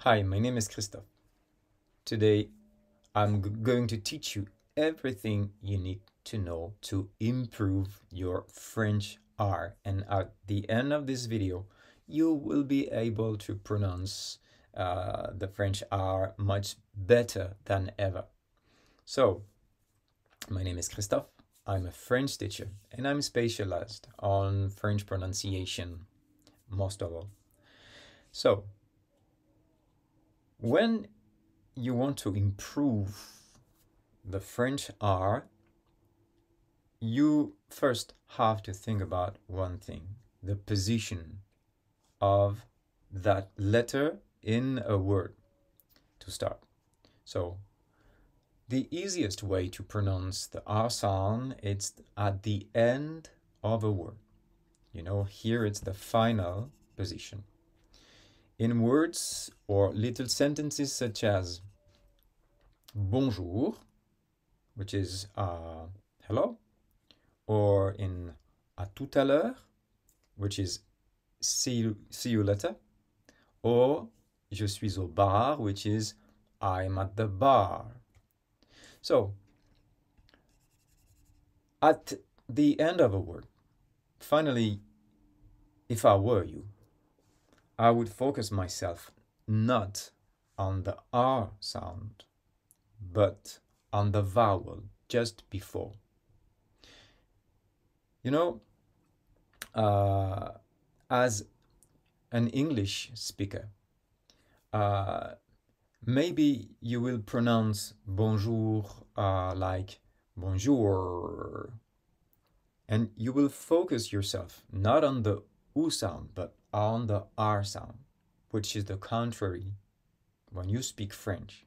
Hi, my name is Christophe. Today I'm going to teach you everything you need to know to improve your French R. And at the end of this video, you will be able to pronounce the French R much better than ever. So, my name is Christophe. I'm a French teacher and I'm specialized on French pronunciation most of all. So, when you want to improve the French R, you first have to think about one thing: the position of that letter in a word to start. So the easiest way to pronounce the R sound is at the end of a word. Here it's the final position. In words or little sentences such as bonjour, which is hello, or in à tout à l'heure, which is see you later, or je suis au bar, which is I'm at the bar. So, at the end of a word, finally, if I were you, I would focus myself not on the R sound, but on the vowel just before. As an English speaker, maybe you will pronounce bonjour like bonjour, and you will focus yourself not on the U sound, but on the R sound, which is the contrary when you speak French.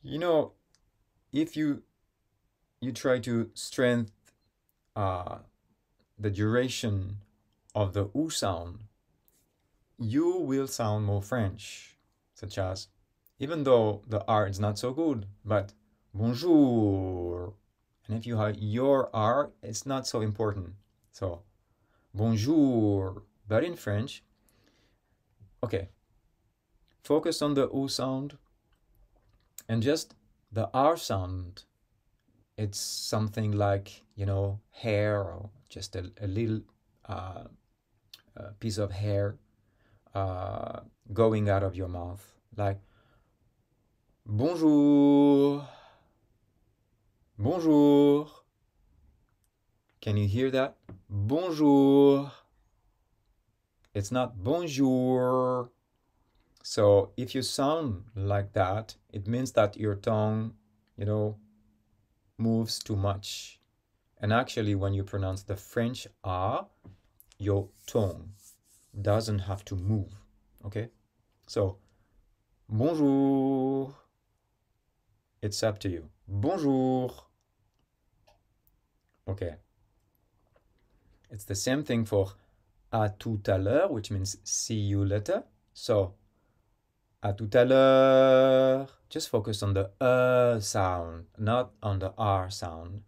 If you try to strengthen the duration of the U sound, you will sound more French, such as, even though the R is not so good, but bonjour. And if you have your R, it's not so important. So, bonjour. But in French, okay, focus on the U sound and just the R sound. It's something like, hair, or just a little piece of hair going out of your mouth, like bonjour, bonjour. Can you hear that? Bonjour. It's not bonjour. So if you sound like that, it means that your tongue, moves too much. And actually, when you pronounce the French R, your tongue doesn't have to move. Okay? So, bonjour. It's up to you. Bonjour. Okay. It's the same thing for à tout à l'heure, which means see you later. So, à tout à l'heure. Just focus on the sound, not on the R sound.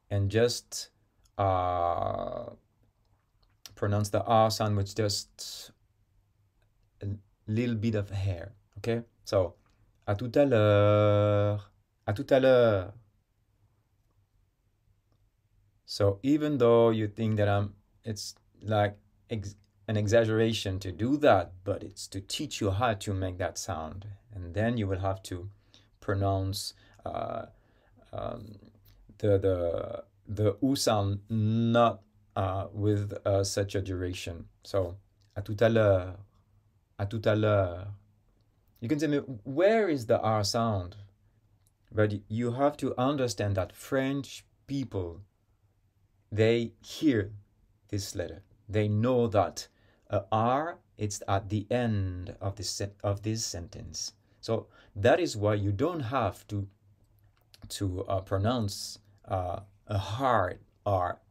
And just pronounce the R sound with just a little bit of hair. Okay? So, à tout à l'heure. À tout à l'heure. So even though you think that it's like an exaggeration to do that, but it's to teach you how to make that sound. And then you will have to pronounce the U sound not with such a duration. So, à tout à l'heure, à tout à l'heure. You can tell me, where is the R sound? But you have to understand that French people, they hear this letter. They know that R, it's at the end of this sentence. So that is why you don't have to pronounce a hard R.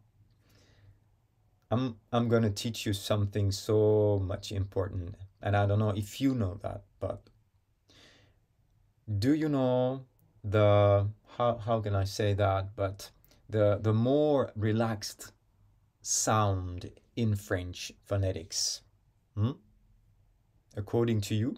I'm gonna teach you something so much important, and I don't know if you know that, but do you know how can I say that? But the more relaxed sound in French phonetics. according to you?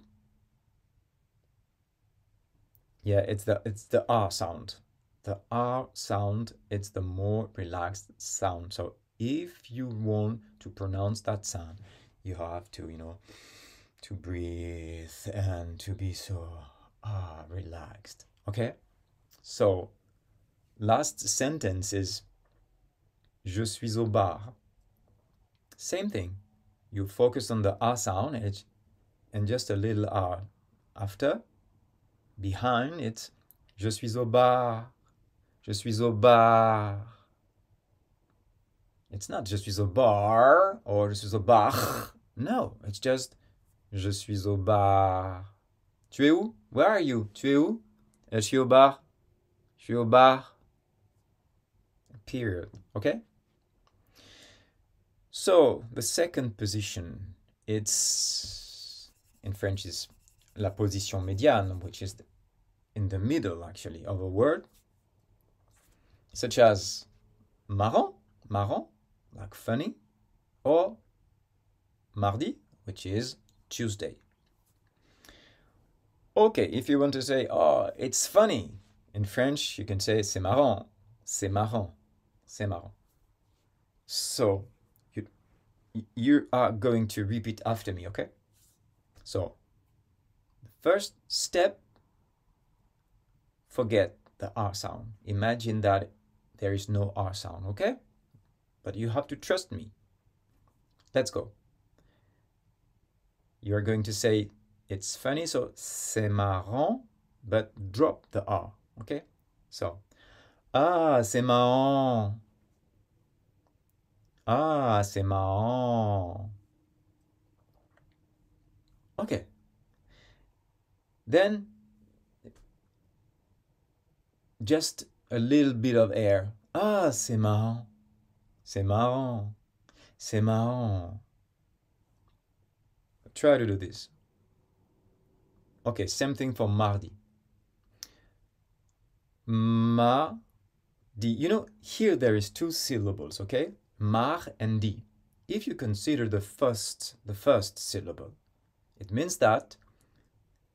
Yeah, it's the R sound. The R sound, it's the more relaxed sound. So if you want to pronounce that sound, you have to, to breathe and to be so relaxed. Okay? So last sentence is je suis au bar. Same thing. You focus on the R sound and just a little R. After, behind, it's je suis au bar. Je suis au bar. It's not je suis au bar or je suis au bar. No, it's just je suis au bar. Tu es où? Where are you? Tu es où? Je suis au bar. Je suis au bar. Period. Okay? So, the second position, it's in French is la position médiane, which is in the middle actually of a word, such as marrant, marrant, like funny, or mardi, which is Tuesday. Okay, if you want to say, oh, it's funny, in French you can say c'est marrant, c'est marrant, c'est marrant. So you are going to repeat after me, okay? So the first step, forget the R sound. Imagine that there is no R sound, okay? But you have to trust me. Let's go. You are going to say it's funny, so c'est marrant, but drop the R, okay? So, ah, c'est marrant. Ah, c'est marrant. Okay. Then, just a little bit of air. Ah, c'est marrant. C'est marrant. C'est marrant. Try to do this. Okay, same thing for mardi. Mardi. Here there is two syllables, okay? Mar and di. If you consider the first syllable, it means that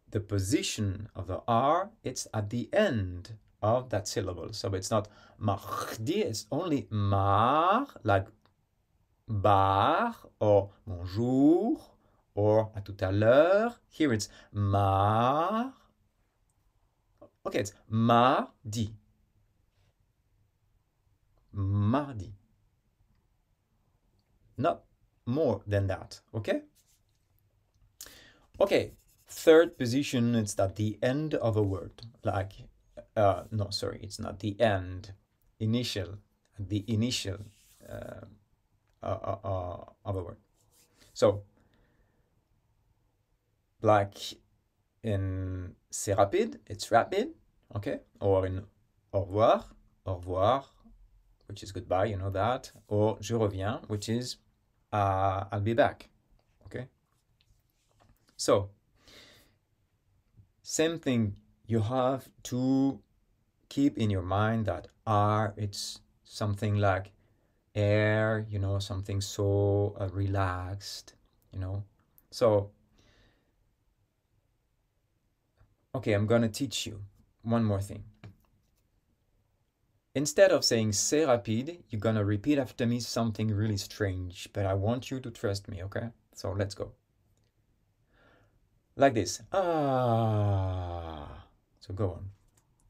the position of the R, it's at the end of that syllable. So it's not mardi, it's only mar, like bar or bonjour or à tout à l'heure. Here it's mar. Okay, it's mardi. Mardi. Not more than that, okay? Okay, third position, it's at the end of a word. Like, no, sorry, it's not the end. Initial, the initial of a word. So, like in c'est rapide, it's rapid, okay? Or in au revoir, which is goodbye, you know that. Or je reviens, which is I'll be back, okay? So, same thing, you have to keep in your mind that R, it's something like air, something so relaxed, So, okay, I'm gonna teach you one more thing. Instead of saying c'est rapide, you're gonna repeat after me something really strange, but I want you to trust me, okay? So let's go. Like this. Ah. So go on.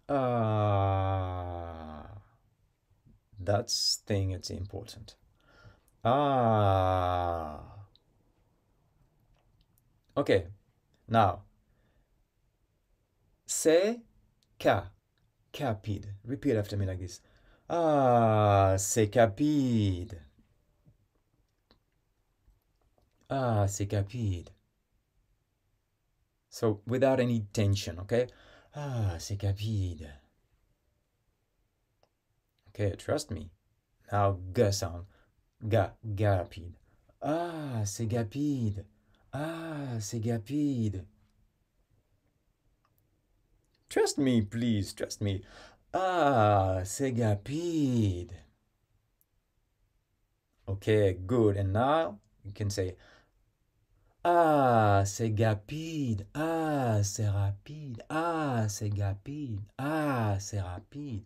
Ah. That thing, it's important. Ah. Okay. Now, c'est capide. Repeat after me like this. Ah, c'est capide. Ah, c'est capide. So without any tension, okay? Ah, c'est capide. Okay, trust me. Now, ga sound. Gapide. Ah, c'est gapide. Ah, c'est gapide. Trust me, please, trust me. Ah, c'est gapide. Okay, good. And now you can say, ah, Ah, c'est rapide. Ah, c'est rapide. Ah, c'est rapide. Ah, c'est rapide.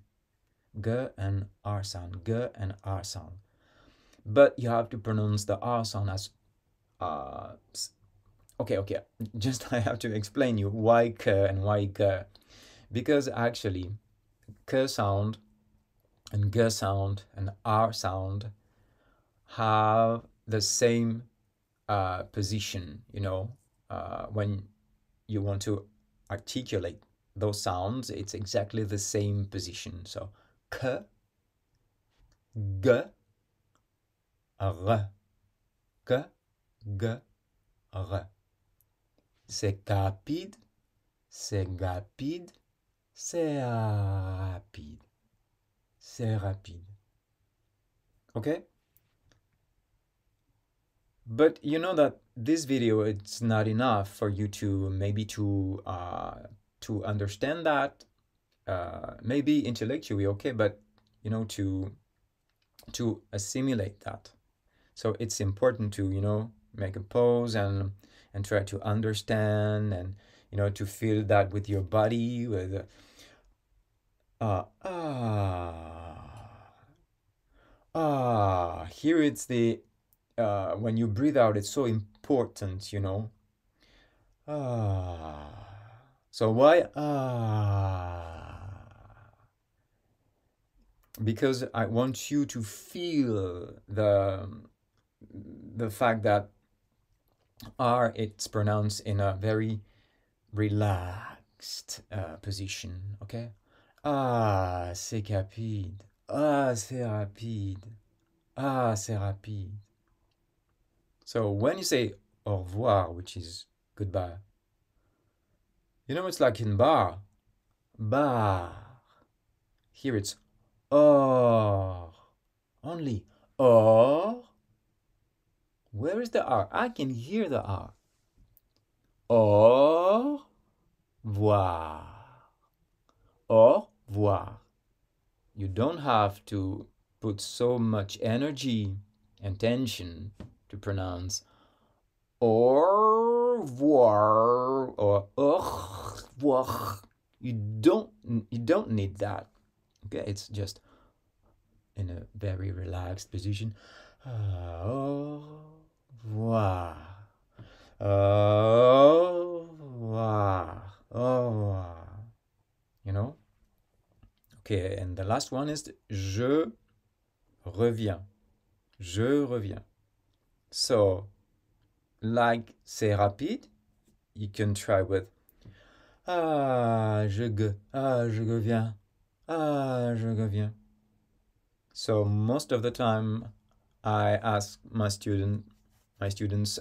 G and R sound. G and R sound. But you have to pronounce the R sound as okay. Just I have to explain you why K and why G. Because actually K sound and G sound and R sound have the same position, when you want to articulate those sounds, it's exactly the same position. So K, G, R, K, G, R. C'est rapide, c'est rapide, c'est rapide, c'est rapide. Okay? But you know that this video, it's not enough for you to maybe to understand that, maybe intellectually, okay, but to assimilate that. So it's important to make a pause and try to understand, and to feel that with your body, with here it's the when you breathe out, it's so important, so why because I want you to feel the fact that R, it's pronounced in a very relaxed position, okay? Ah, c'est rapide. Ah, c'est rapide. Ah, c'est rapide. So when you say au revoir, which is goodbye, it's like in bar. Bar. Here it's or. Only or. Where is the R? I can hear the R. Au revoir. Au revoir. You don't have to put so much energy and tension to pronounce au revoir or au revoir. You don't need that. Okay, it's just in a very relaxed position. Au revoir. Au revoir. Au revoir. Okay, and the last one is je reviens. Je reviens. So, like c'est rapide, you can try with je reviens. Ah, je reviens. So most of the time, I ask my students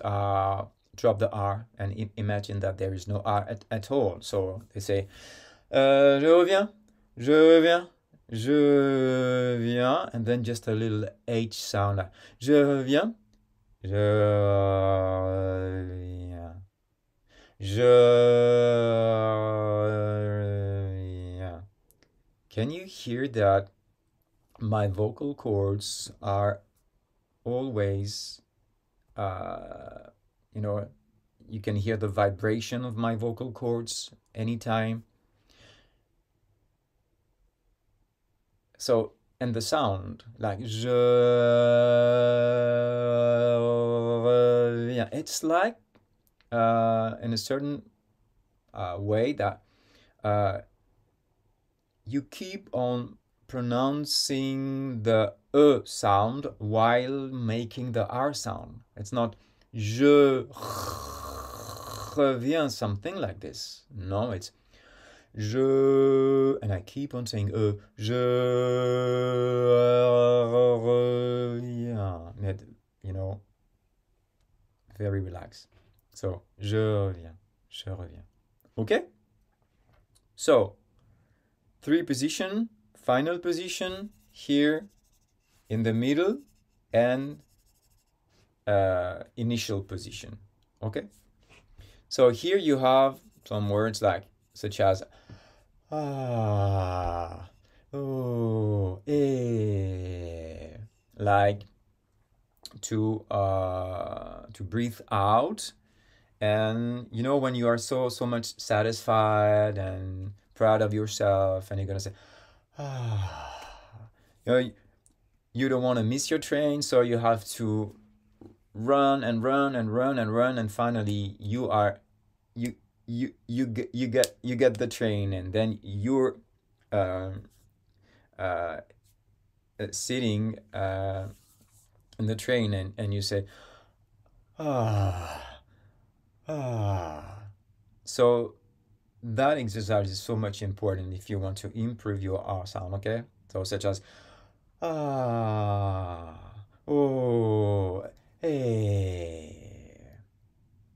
drop the R and imagine that there is no R at all. So they say je reviens, je reviens, je viens, and then just a little H sound. Je reviens, je reviens, je reviens. Can you hear that my vocal cords are always, you can hear the vibration of my vocal cords anytime. So, and the sound, like je reviens, it's like in a certain way that you keep on pronouncing the E sound while making the R sound. It's not je reviens, something like this. No, it's je, and I keep on saying je reviens, very relaxed. So, je reviens, je reviens. Okay? So, 3 position, final position, here in the middle, and initial position. Okay? So here you have some words such as ah, oh, eh, like to breathe out And you know, when you are so much satisfied and proud of yourself, and you're gonna say, ah, you know, you don't want to miss your train, so you have to run and run and run and run, and finally you you get the train, and then you're um uh, sitting in the train, and you say, ah, ah. So that exercise is so much important if you want to improve your R sound, okay? So such as ah, oh, hey.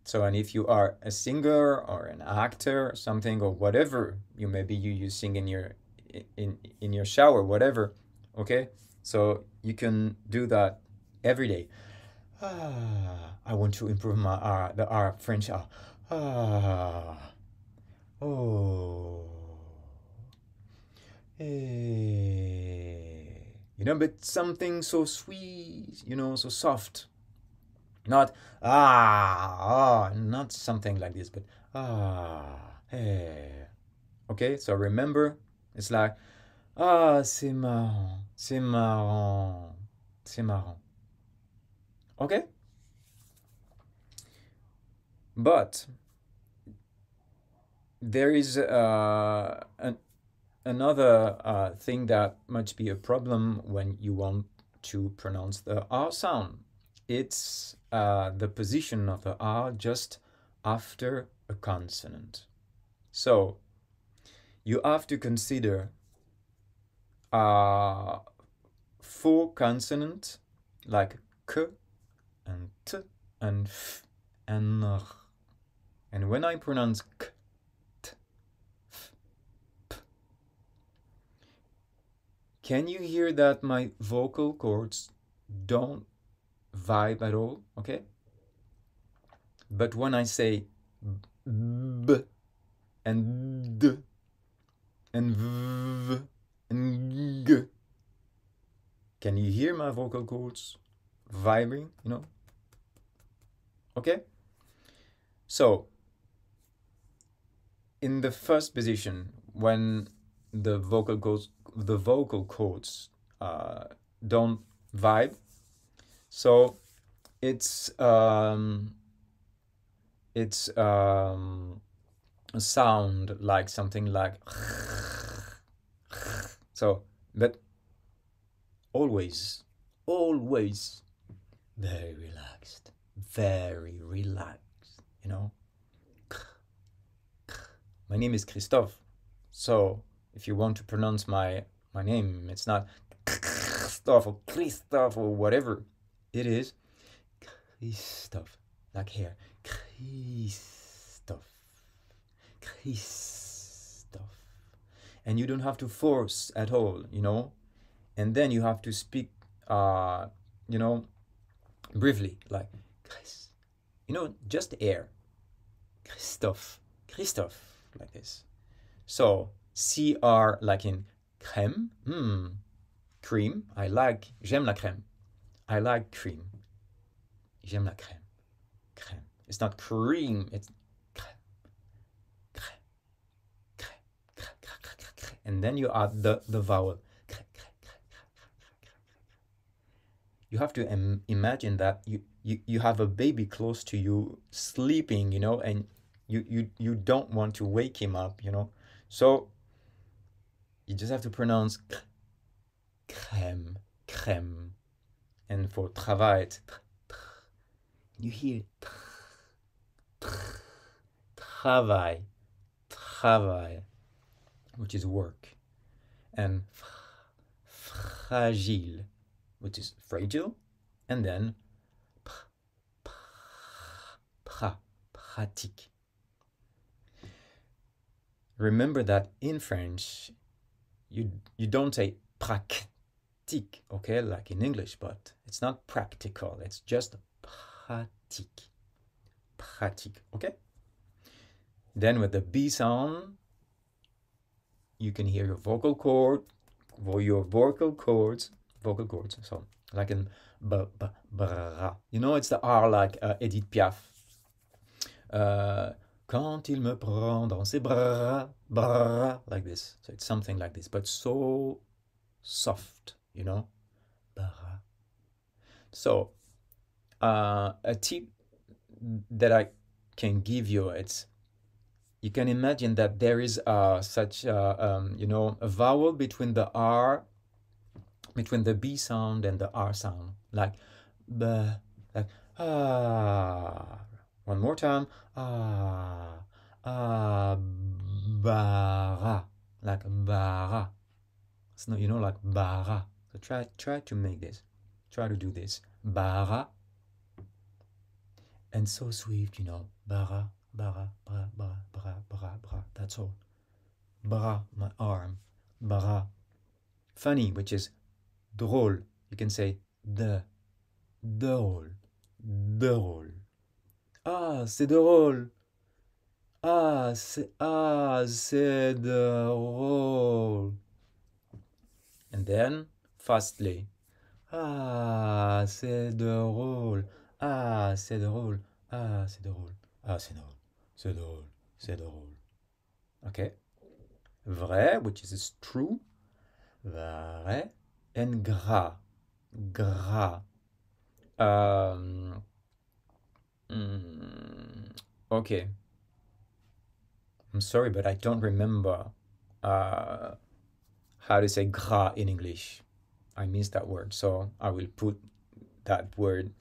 So, and if you are a singer or an actor or something or whatever, you sing in your shower, whatever, okay? So you can do that every day. Ah, I want to improve my R, the R French R. Ah, oh, hey. But something so sweet, so soft. Not not something like this, but hey. Okay, so remember, it's like c'est marrant, c'est marrant, c'est marrant. Okay? But there is another thing that might be a problem when you want to pronounce the R sound. It's the position of the R just after a consonant. So you have to consider full consonant like k and t and f and r. And when I pronounce k, t, f, p, can you hear that my vocal cords don't vibe at all? Okay? But when I say b and d and v and g, can you hear my vocal cords vibrating, Okay? So, in the first position, when the vocal cords don't vibe, so it's a sound like something like so, but always very relaxed, My name is Christophe, so if you want to pronounce my name, it's not Christophe or whatever. It is Christophe, like here. Christophe. And you don't have to force at all, And then you have to speak, briefly, like Chris. Just air. Christophe, like this. So, CR like in crème. Cream. J'aime la crème. I like cream. J'aime la crème. Crème. It's not cream, it's crème. And then you add the vowel. You have to imagine that you have a baby close to you sleeping, and you don't want to wake him up, So you just have to pronounce crème. And for travail, you hear travail, which is work, and fragile, which is fragile, and then pratique. Remember that in French, you don't say pratique, okay, like in English, but it's not practical, it's just pratique, okay? Then with the B sound, you can hear your vocal cords, so like in b, ra. It's the R like Edith Piaf. Quand il me prend dans ses bras, bras, like this. So it's something like this, but so soft, you know? Bras. So a tip that I can give you, it's you can imagine that there is such you know, a vowel between the R, between the B sound and the R sound, like b, like ah. One more time, ah, ah, bara, like bara. It's not, you know, like bara. So try to make this, try to do this, bara, and so swift, you know, bara, bara, bra, bra, bra, bra, bra. That's all. Bra, my arm, bara. Funny, which is drôle. You can say drôle, drôle. Ah, c'est drôle. C'est drôle. And then fastly. Ah, c'est drôle. Ah, c'est drôle. Ah, c'est drôle. Ah, c'est drôle. C'est drôle. C'est drôle. Okay. Vrai, which is true. Vrai. And gras. Gras. Okay. I'm sorry, but I don't remember how to say gras in English. I missed that word, so I will put that word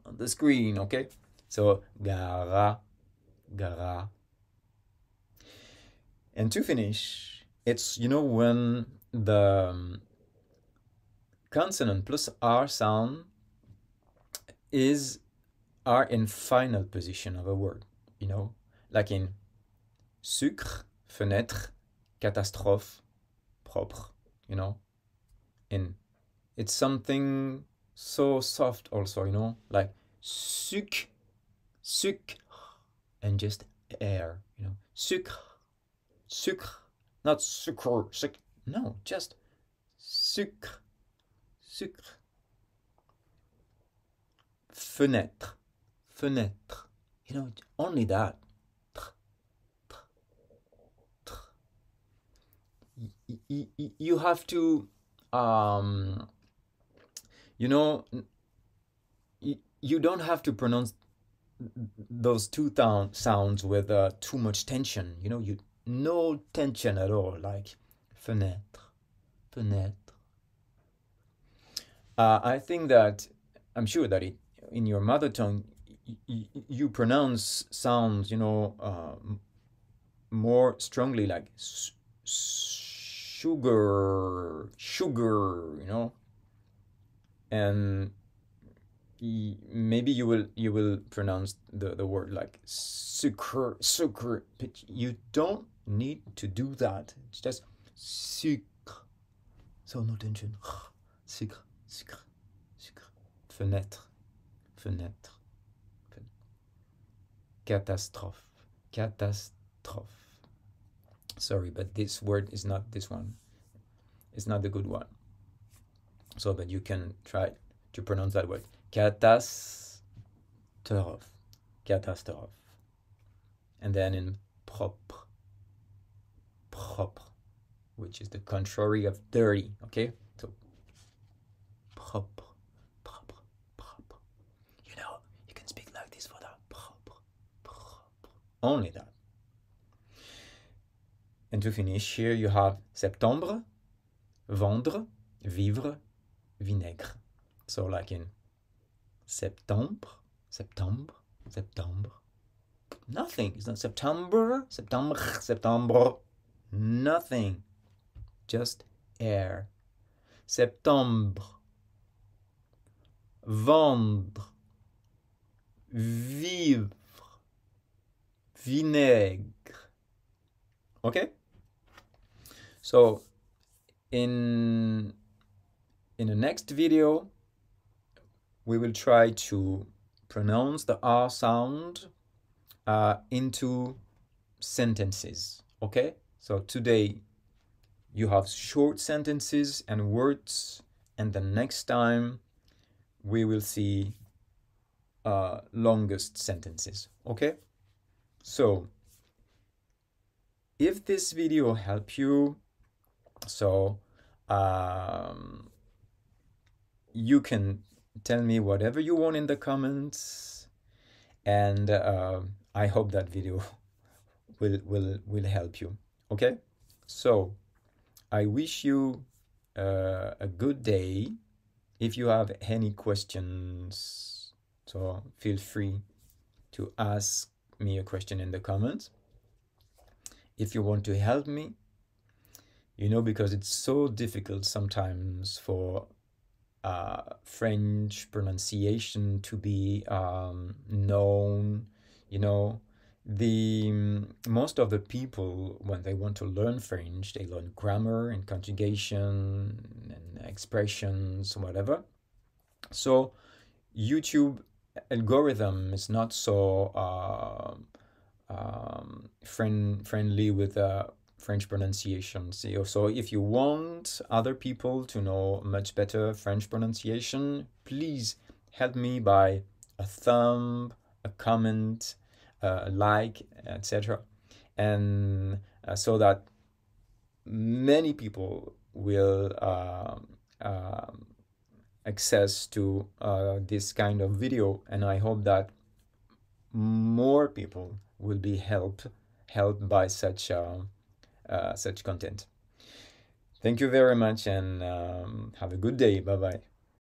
on the screen, okay? So, gara, gara. And to finish, it's, you know, when the consonant plus R sound are in final position of a word, you know? Like in sucre, fenêtre, catastrophe, propre, you know? And it's something so soft also, you know? Like sucre, sucre, and just air, you know? Sucre, sucre, not sucre, sucre. No, just sucre, sucre. Fenêtre, fenêtre. You know, only that. You have to, you know, you don't have to pronounce those two sounds with too much tension. You know, no tension at all, like fenêtre, fenêtre. I think that I'm sure that in your mother tongue you pronounce sounds, you know, more strongly, like sugar, sugar, you know, and maybe you will pronounce the word like sucre, sucre, but you don't need to do that. It's just sucre, so no tension. Sucre, sucre, sucre. Fenêtre, fenêtre. Catastrophe, catastrophe. Sorry, but this word is not this one. It's not the good one. So, but you can try to pronounce that word. Catastrophe, catastrophe. And then in propre, propre, which is the contrary of dirty, okay? So, propre, propre, propre. You know, you can speak like this for that. Propre, propre. Only that. And to finish, here you have septembre, vendre, vivre, vinaigre. So like in septembre, septembre, septembre. Nothing. It's not September, septembre, septembre. Nothing. Just air. Septembre. Vendre. Vivre. Vinaigre. Okay? So in the next video, we will try to pronounce the R sound into sentences, okay? So today you have short sentences and words, and the next time we will see longest sentences, okay? So if this video helped you, so you can tell me whatever you want in the comments, and I hope that video will help you. Okay, so I wish you a good day. If you have any questions, so feel free to ask me a question in the comments. If you want to help me, because it's so difficult sometimes for French pronunciation to be known. The most of the people, when they want to learn French, they learn grammar and conjugation and expressions, whatever. So YouTube algorithm is not so friendly with French pronunciation. So if you want other people to know much better French pronunciation, please help me by a thumb, a comment, a like, etc. And so that many people will access to this kind of video, and I hope that more people will be helped by such content. Thank you very much, and have a good day. Bye bye.